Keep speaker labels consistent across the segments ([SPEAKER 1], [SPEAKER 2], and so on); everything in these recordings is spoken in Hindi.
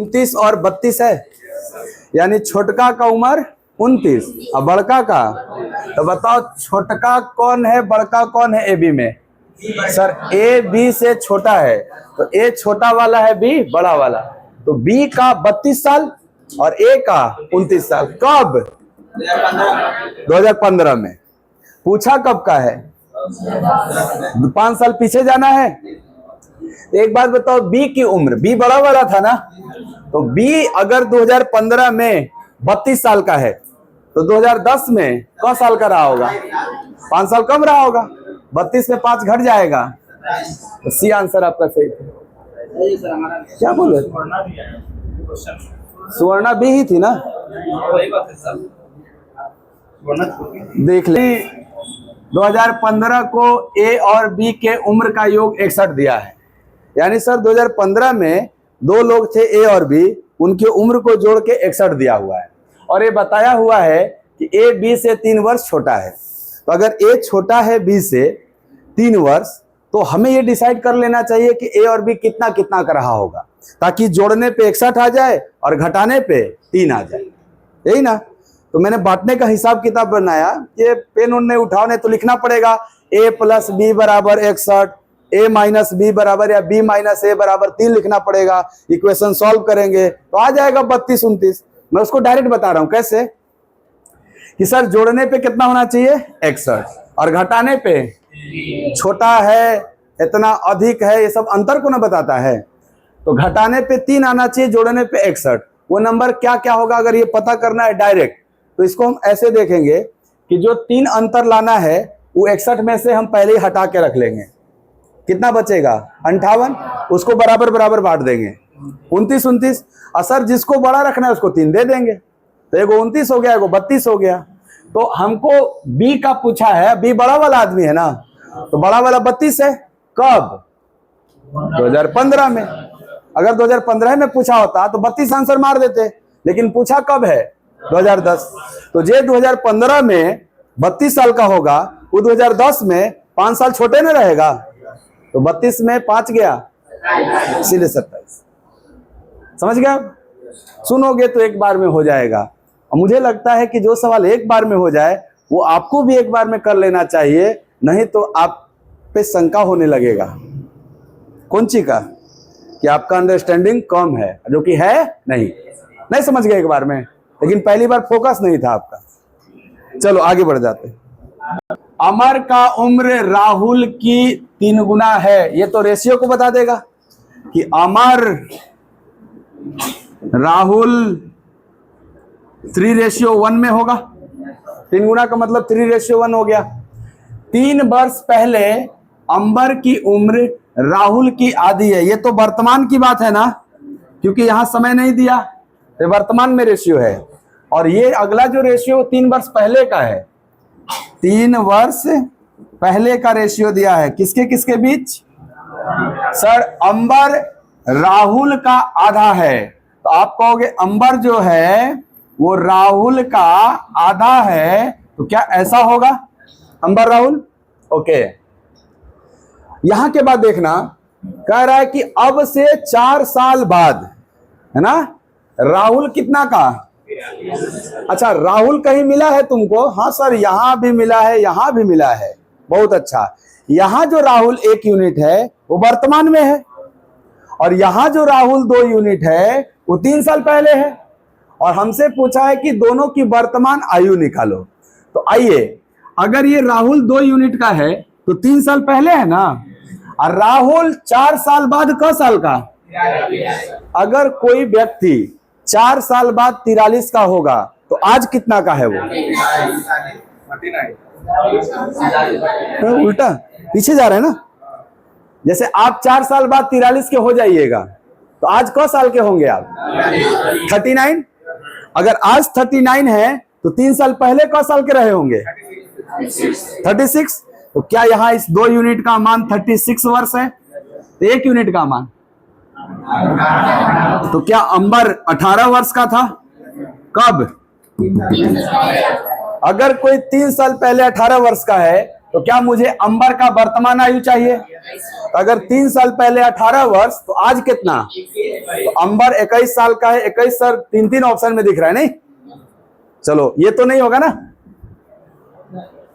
[SPEAKER 1] 29 और 32 है, यानी छोटका का उम्र 29 और बड़का का। तो बताओ छोटका कौन है, बड़का कौन है ए बी में? सर ए बी से छोटा है, तो ए छोटा वाला है, बी बड़ा वाला। तो बी का 32 साल और ए का 29 साल। कब? 2015 में। पूछा कब का है? 5 साल पीछे जाना है। एक बात बताओ, बी की उम्र, बी बड़ा वाला था ना, तो बी अगर 2015 में 32 साल का है तो 2010 में कौन साल का रहा होगा? 5 साल कम रहा होगा। 32 में 5 घट जाएगा। तो सी आंसर आपका सही था। क्या बोले? सुवर्णा बी ही थी ना? देख ले, 2015 को ए और बी के उम्र का योग 61 दिया है। यानी सर 2015 में 2 लोग थे ए और बी, उनकी उम्र को जोड़ के 61 दिया हुआ है। और ये बताया हुआ है कि ए बी से 3 वर्ष छोटा है। तो अगर ए छोटा है बी से 3 वर्ष, तो हमें ये डिसाइड कर लेना चाहिए कि ए और बी कितना कितना का रहा होगा, ताकि जोड़ने पे 61 आ जाए और घटाने पे 3 आ जाए। यही ना? तो मैंने बांटने का हिसाब किताब बनाया। ये पेन उन नहीं उठाओ, नहीं तो लिखना पड़ेगा a प्लस बी बराबर 61, a माइनस बी बराबर या b माइनस ए बराबर 3 लिखना पड़ेगा। इक्वेशन सॉल्व करेंगे तो आ जाएगा 32 29। मैं उसको डायरेक्ट बता रहा हूं कैसे, कि सर जोड़ने पे कितना होना चाहिए? 61, और घटाने पे छोटा है, इतना अधिक है, ये सब अंतर को ना बताता है। तो घटाने पे 3 आना चाहिए, जोड़ने पे 61। वो नंबर क्या क्या होगा अगर ये पता करना है डायरेक्ट, तो इसको हम ऐसे देखेंगे कि जो 3 अंतर लाना है वो 61 में से हम पहले ही हटा के रख लेंगे। कितना बचेगा? 58। उसको बराबर बराबर बांट देंगे, 29 29। और सर जिसको बड़ा रखना है उसको 3 दे देंगे, तो एगो 29 हो गया, एगो 32 हो गया। तो हमको बी का पूछा है, बी बड़ा वाला आदमी है ना, तो बड़ा वाला 32 है। कब? 2015 में। अगर 2015 में पूछा होता तो 32 आंसर मार देते, लेकिन पूछा कब है? 2010। तो जे 2015 में 32 साल का होगा, वो 2010 में 5 साल छोटे न रहेगा। तो 32 में 5 गया, इसीलिए 27। समझ गया? सुनोगे तो एक बार में हो जाएगा। और मुझे लगता है कि जो सवाल एक बार में हो जाए वो आपको भी एक बार में कर लेना चाहिए, नहीं तो आप पे शंका होने लगेगा। कौन सी का? कि आपका अंडरस्टैंडिंग कम है, जो कि है नहीं समझ गए एक बार में, लेकिन पहली बार फोकस नहीं था आपका। चलो आगे बढ़ जाते हैं। अमर का उम्र राहुल की 3 गुना है। ये तो रेशियो को बता देगा कि अमर राहुल 3:1 में होगा। 3 गुना का मतलब 3:1 हो गया। 3 वर्ष पहले अंबर की उम्र राहुल की आधी है। ये तो वर्तमान की बात है ना, क्योंकि यहां समय नहीं दिया, ये वर्तमान में रेशियो है। और ये अगला जो रेशियो 3 वर्ष पहले का है, 3 वर्ष पहले का रेशियो दिया है। किसके किसके बीच? सर अंबर राहुल का आधा है, तो आप कहोगे अंबर जो है वो राहुल का आधा है, तो क्या ऐसा होगा? अंबर राहुल। ओके, यहां के बाद देखना, कह रहा है कि अब से 4 साल बाद, है ना, राहुल कितना का? अच्छा, राहुल कहीं मिला है तुमको? हाँ सर, यहां भी मिला है, यहां भी मिला है। बहुत अच्छा। यहां जो राहुल 1 यूनिट है वो वर्तमान में है, और यहां जो राहुल 2 यूनिट है वो 3 साल पहले है। और हमसे पूछा है कि दोनों की वर्तमान आयु निकालो। तो आइए, अगर ये राहुल 2 यूनिट का है तो 3 साल पहले है ना, और राहुल 4 साल बाद क साल का? अगर कोई व्यक्ति 4 साल बाद 43 का होगा तो आज कितना का है वो? उल्टा पीछे जा रहे हैं ना। जैसे आप 4 साल बाद 43 के हो जाइएगा तो आज क साल के होंगे आप? 39। अगर आज 39 है तो 3 साल पहले क साल के रहे होंगे? 36। तो क्या यहाँ इस 2 यूनिट का मान 36 वर्ष है? तो 1 यूनिट का मान, तो क्या अंबर 18 वर्ष का था? कब? अगर कोई 3 साल पहले 18 वर्ष का है तो क्या मुझे अंबर का वर्तमान आयु चाहिए? तो अगर 3 साल पहले 18 वर्ष, तो आज कितना? तो अंबर 21 साल का है। 21 सर 3 ऑप्शन में दिख रहा है, नहीं? चलो, ये तो नहीं होगा ना।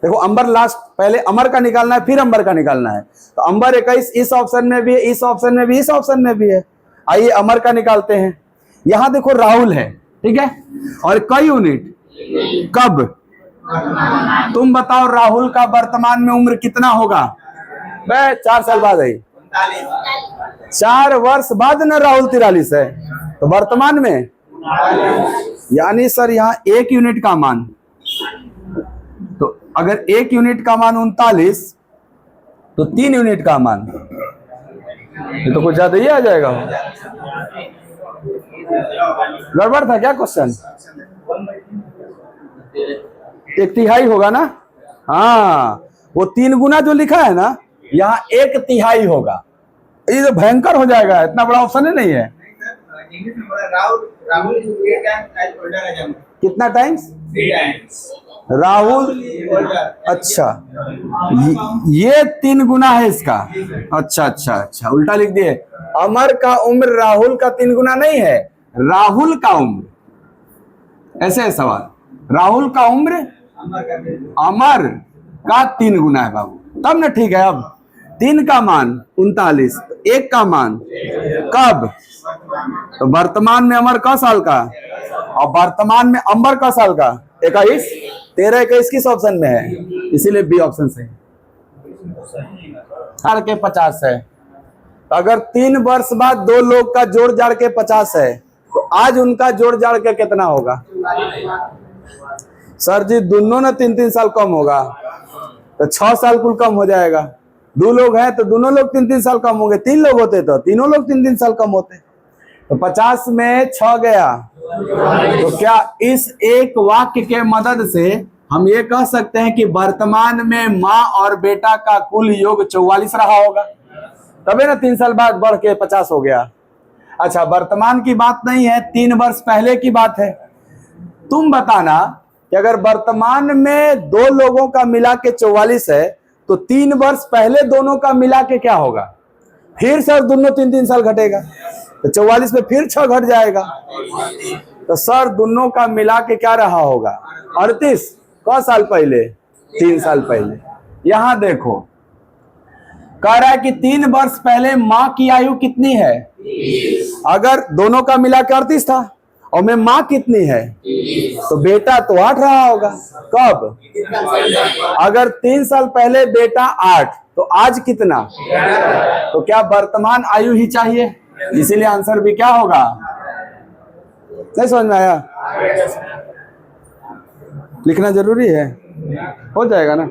[SPEAKER 1] देखो, अंबर लास्ट, पहले अमर का निकालना है, फिर अंबर का निकालना है। तो अंबर 21 इस ऑप्शन में भी है, इस ऑप्शन में भी, इस ऑप्शन में भी है। आइए अमर का निकालते हैं। यहां देखो राहुल है, ठीक है, और कई यूनिट कब? तुम बताओ राहुल का वर्तमान में उम्र कितना होगा? 4 साल बाद है, 4 वर्ष बाद ना राहुल 43 है, तो वर्तमान में यानी सर यहाँ 1 यूनिट का मान, तो अगर 1 यूनिट का मान 39, तो 3 यूनिट का मान, ये तो कुछ ज्यादा ही आ जाएगा। गड़बड़ था क्या क्वेश्चन? 1/3 होगा ना? हाँ, वो 3 गुना जो लिखा है ना, यहाँ 1/3 होगा। ये तो भयंकर हो जाएगा, इतना बड़ा ऑप्शन ही नहीं है। कितना टाइम्स? राहुल, अच्छा, ये 3 गुना है इसका। अच्छा अच्छा अच्छा, उल्टा लिख दिए। अमर का उम्र राहुल का 3 गुना नहीं है, राहुल का उम्र, ऐसे है सवाल। राहुल का उम्र अमर का 3 गुना है बाबू, तब ना ठीक है। अब 3 का मान 39, 1 का मान कब? तो वर्तमान में अमर का साल का, और वर्तमान में अंबर का साल का 21, 13 21 किस ऑप्शन में है? इसीलिए बी ऑप्शन से हर के 50 है। तो अगर 3 वर्ष बाद 2 लोग का जोड़ जाड़ के 50 है, तो आज उनका जोड़ जाड़ के कितना होगा? सर जी दोनों ना 3-3 साल कम होगा, तो 6 साल कुल कम हो जाएगा। 2 लोग हैं तो दोनों लोग 3-3 साल कम होंगे, 3 लोग होते तो तीनों लोग 3-3 साल कम होते। तो 50 में 6 गया, तो क्या इस एक वाक्य के मदद से हम ये कह सकते हैं कि वर्तमान में माँ और बेटा का कुल योग 44 रहा होगा? तबे ना 3 साल बाद बढ़ के 50 हो गया। अच्छा, वर्तमान की बात नहीं है, 3 वर्ष पहले की बात है। तुम बताना कि अगर वर्तमान में 2 लोगों का मिला के 44 है, तो 3 वर्ष पहले दोनों का मिला के क्या होगा? फिर सर दोनों 3-3 साल घटेगा, तो 44 में फिर 6 घट जाएगा, तो सर दोनों का मिला के क्या रहा होगा? 38। क साल पहले? 3 साल पहले। यहां देखो, कह रहा है कि 3 वर्ष पहले माँ की आयु कितनी है? अगर दोनों का मिला के 38 था, और में माँ कितनी है, तो बेटा तो 8 रहा होगा। कब? अगर 3 साल पहले बेटा 8, तो आज कितना? तो क्या वर्तमान आयु ही चाहिए? इसीलिए आंसर भी क्या होगा? नहीं समझ में आया? लिखना जरूरी है, हो जाएगा ना।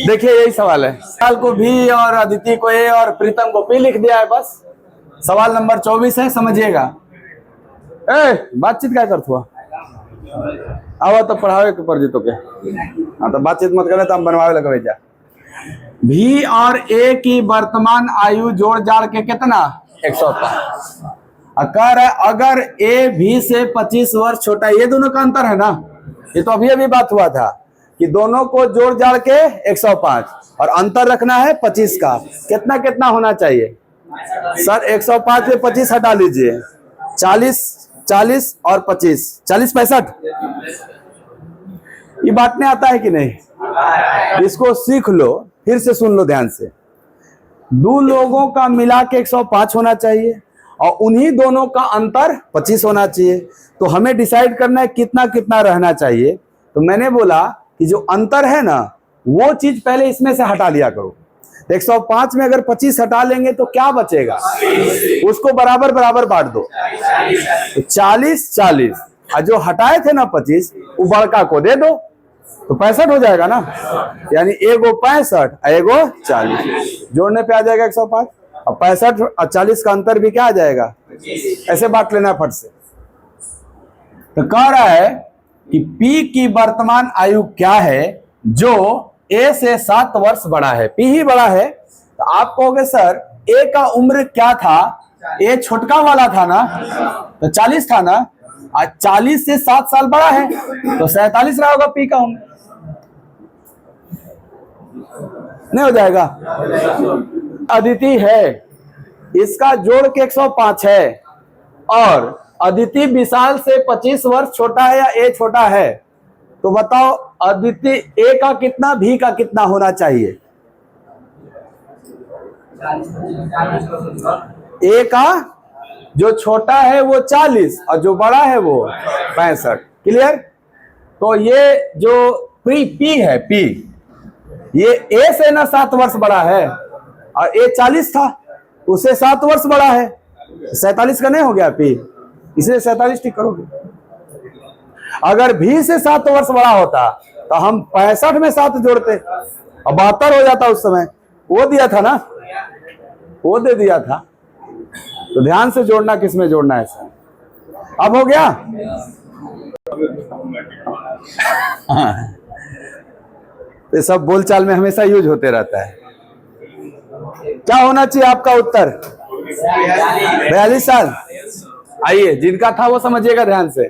[SPEAKER 1] देखिए यही सवाल है। साल को भी और अदिति को ए और प्रीतम को पी लिख दिया है बस। सवाल नंबर 24 है, समझिएगा। बातचीत क्या करत हुआ? आवा तो पढ़ावे के पर जीतो के। हाँ, तो बातचीत मत करे तो हम बनवावे लगे जा। भी और ए की वर्तमान आयु जोड़ जाड़ के कितना? 105। अगर ए भी से 25 वर्ष छोटा, ये दोनों का अंतर है ना। ये तो अभी अभी बात हुआ था कि दोनों को जोड़ जाड़ के 105 और अंतर रखना है 25 का। कितना कितना होना चाहिए सर? 105 में 25 हटा लीजिए, 40 और 25, 40 65। ये बांटने आता है कि नहीं? इसको सीख लो, फिर से सुन लो ध्यान से। 2 लोगों का मिला के 105 होना चाहिए और उन्हीं दोनों का अंतर 25 होना चाहिए। तो हमें डिसाइड करना है कितना कितना रहना चाहिए। तो मैंने बोला कि जो अंतर है ना, वो चीज पहले इसमें से हटा लिया करो। 105 में अगर 25 हटा लेंगे तो क्या बचेगा? उसको बराबर बराबर बांट दो, तो 40 और जो हटाए थे ना 25, वो बड़का को दे दो, तो 65 हो जाएगा ना। यानी एगो 65 एगो 40, जोड़ने पे आ जाएगा 105। और 65 और 40 का अंतर भी क्या आ जाएगा? ऐसे बांट लेना फट से। तो कह रहा है कि P की वर्तमान आयु क्या है जो A से 7 वर्ष बड़ा है? P ही बड़ा है। तो आप कहोगे सर A का उम्र क्या था? A छोटका वाला था ना, तो 40 था ना, आज 40 से 7 साल बड़ा है, तो 47 रहा होगा P का उम्र। नहीं हो जाएगा। अदिति है, इसका जोड़ के 105 है, और अदिति विशाल से 25 वर्ष छोटा है या ए छोटा है, तो बताओ अदिति ए का कितना, भी का कितना होना चाहिए? ए का जो छोटा है वो 40 और जो बड़ा है वो 65। क्लियर? तो ये जो पी है, पी ये ए से ना 7 वर्ष बड़ा है, और ए 40 था, उससे 7 वर्ष बड़ा है, 47 का नहीं हो गया पी, इसलिए 47 ठीक करोगे। अगर भी से 7 वर्ष बड़ा होता तो हम 65 में 7 जोड़ते और 72 हो जाता उस समय। वो दिया था ना, वो दे दिया था। तो ध्यान से जोड़ना, किस में जोड़ना है सर। अब हो गया। ये सब बोलचाल में हमेशा यूज होते रहता है। क्या होना चाहिए आपका उत्तर? 42 साल। आइए, जिनका था वो समझिएगा ध्यान से।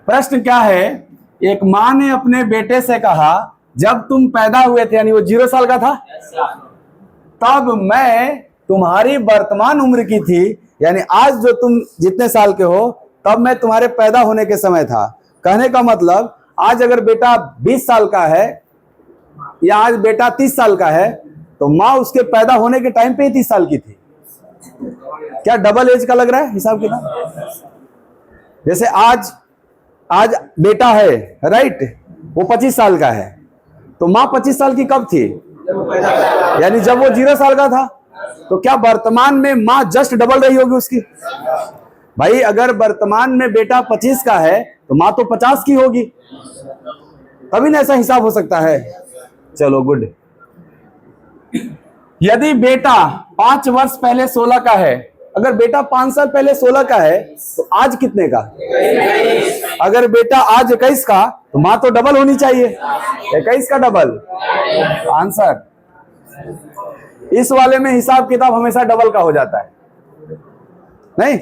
[SPEAKER 1] प्रश्न क्या है? एक माँ ने अपने बेटे से कहा, जब तुम पैदा हुए थे, यानी वो 0 साल का था, तब मैं तुम्हारी वर्तमान उम्र की थी, यानी आज जो तुम जितने साल के हो, तब मैं तुम्हारे पैदा होने के समय था। कहने का मतलब, आज अगर बेटा 20 साल का है या आज बेटा 30 साल का है, तो माँ उसके पैदा होने के टाइम पे ही 30 साल की थी। क्या डबल एज का लग रहा है हिसाब किताब? जैसे आज बेटा है, राइट, वो 25 साल का है, तो माँ 25 साल की कब थी? यानी जब वो 0 साल का था। तो क्या वर्तमान में माँ जस्ट डबल रही होगी उसकी? भाई अगर वर्तमान में बेटा 25 का है तो माँ तो 50 की होगी, तभी ना ऐसा हिसाब हो सकता है। चलो गुड। यदि बेटा 5 वर्ष पहले 16 का है, अगर बेटा 5 साल पहले 16 का है, तो आज कितने का? अगर बेटा आज 21 का, तो माँ तो डबल होनी चाहिए, 21 का डबल आंसर। इस वाले में हिसाब किताब हमेशा डबल का हो जाता है, नहीं?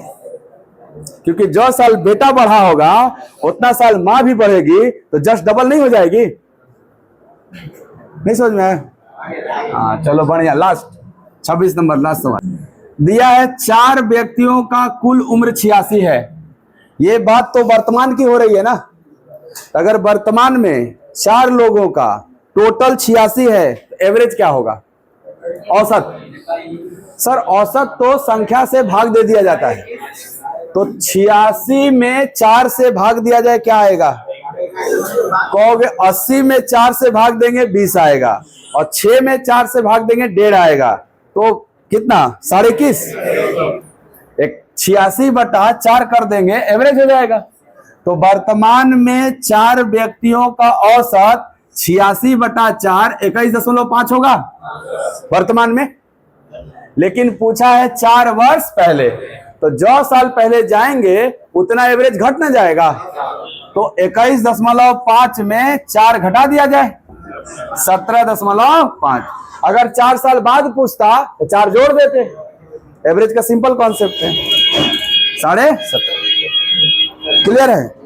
[SPEAKER 1] क्योंकि जो साल बेटा बढ़ा होगा उतना साल माँ भी बढ़ेगी, तो जस्ट डबल नहीं हो जाएगी? नहीं समझ में आया? हाँ चलो बढ़िया। लास्ट 26 नंबर, लास्ट सवाल दिया है। 4 व्यक्तियों का कुल उम्र 86 है। ये बात तो वर्तमान की हो रही है ना। अगर वर्तमान में 4 लोगों का टोटल 86 है, तो एवरेज क्या होगा? औसत। सर औसत तो संख्या से भाग दे दिया जाता है, तो 86 में 4 से भाग दिया जाए, क्या आएगा? कहोगे 80 में 4 से भाग देंगे 20 आएगा, और 6 में 4 से भाग देंगे 1.5 आएगा, तो कितना? 21.5। एक 86/4 कर देंगे, एवरेज हो जाएगा। तो वर्तमान में 4 व्यक्तियों का औसत 86/4 21.5 होगा वर्तमान में। लेकिन पूछा है 4 वर्ष पहले, तो जो साल पहले जाएंगे उतना एवरेज घट ना जाएगा, तो 21.5 में 4 घटा दिया जाए, 17.5। अगर 4 साल बाद पूछता तो 4 जोड़ देते। एवरेज का सिंपल कॉन्सेप्ट है, 17.5। क्लियर है?